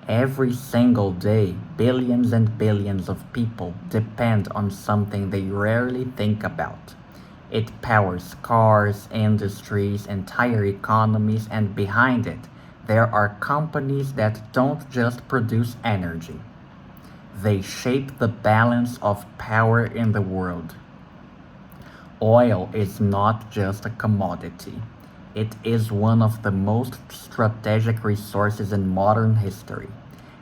Every single day, billions and billions of people depend on something they rarely think about. It powers cars, industries, entire economies, and behind it, there are companies that don't just produce energy. They shape the balance of power in the world. Oil is not just a commodity. It is one of the most strategic resources in modern history,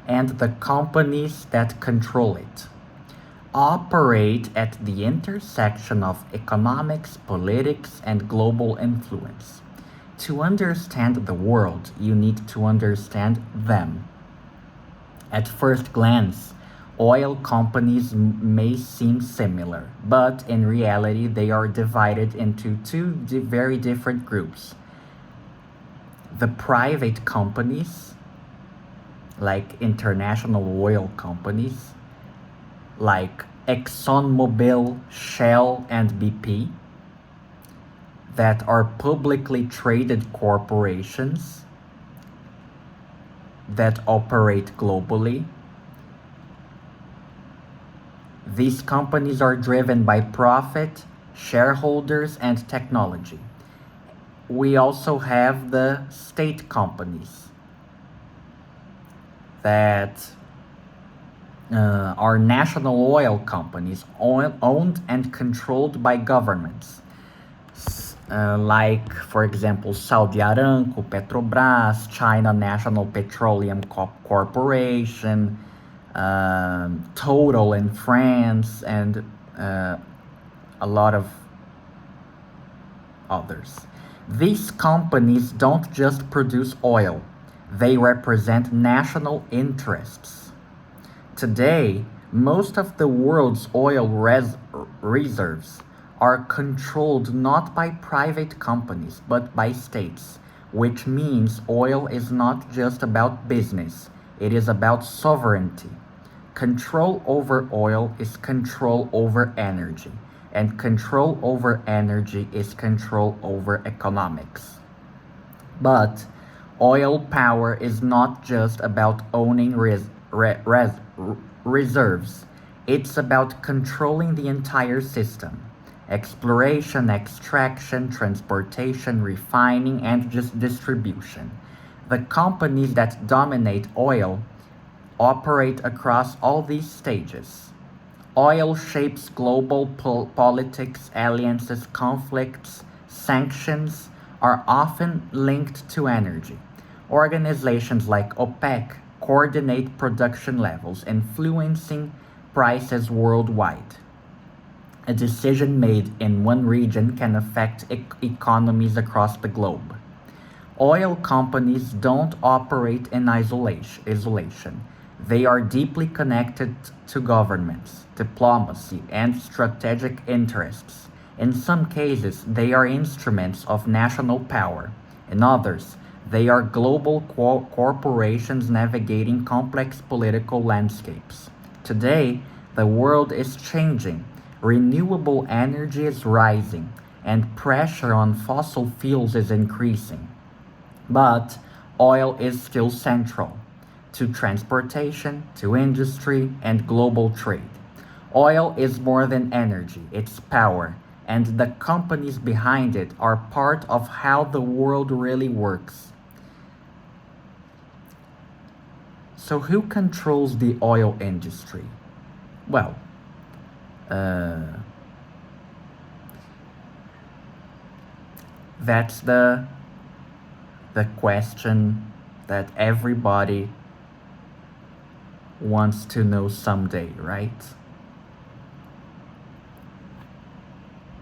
and the companies that control it operate at the intersection of economics, politics, and global influence. To understand the world, you need to understand them. At first glance, oil companies may seem similar, but in reality, they are divided into two very different groups. The private companies, like international oil companies, like ExxonMobil, Shell, and BP, that are publicly traded corporations that operate globally. These companies are driven by profit, shareholders, and technology. We also have the state companies that are national oil companies owned and controlled by governments. Like, for example, Saudi Aramco, Petrobras, China National Petroleum Corporation, Total in France, and a lot of others. These companies don't just produce oil, they represent national interests. Today, most of the world's oil reserves are controlled not by private companies but by states, which means oil is not just about business, it is about sovereignty. Control over oil is control over energy, and control over energy is control over economics. But oil power is not just about owning reserves, it's about controlling the entire system. Exploration, extraction, transportation, refining, and just distribution. The companies that dominate oil operate across all these stages. Oil shapes global politics, alliances, conflicts, sanctions are often linked to energy. Organizations like OPEC coordinate production levels, influencing prices worldwide. A decision made in one region can affect economies across the globe. Oil companies don't operate in isolation. They are deeply connected to governments, diplomacy, and strategic interests. In some cases, they are instruments of national power. In others, they are global corporations navigating complex political landscapes. Today, the world is changing. Renewable energy is rising, and pressure on fossil fuels is increasing. But oil is still central to transportation, to industry, and global trade. Oil is more than energy, it's power, and the companies behind it are part of how the world really works. So, who controls the oil industry? Well, that's the question that everybody wants to know someday, right?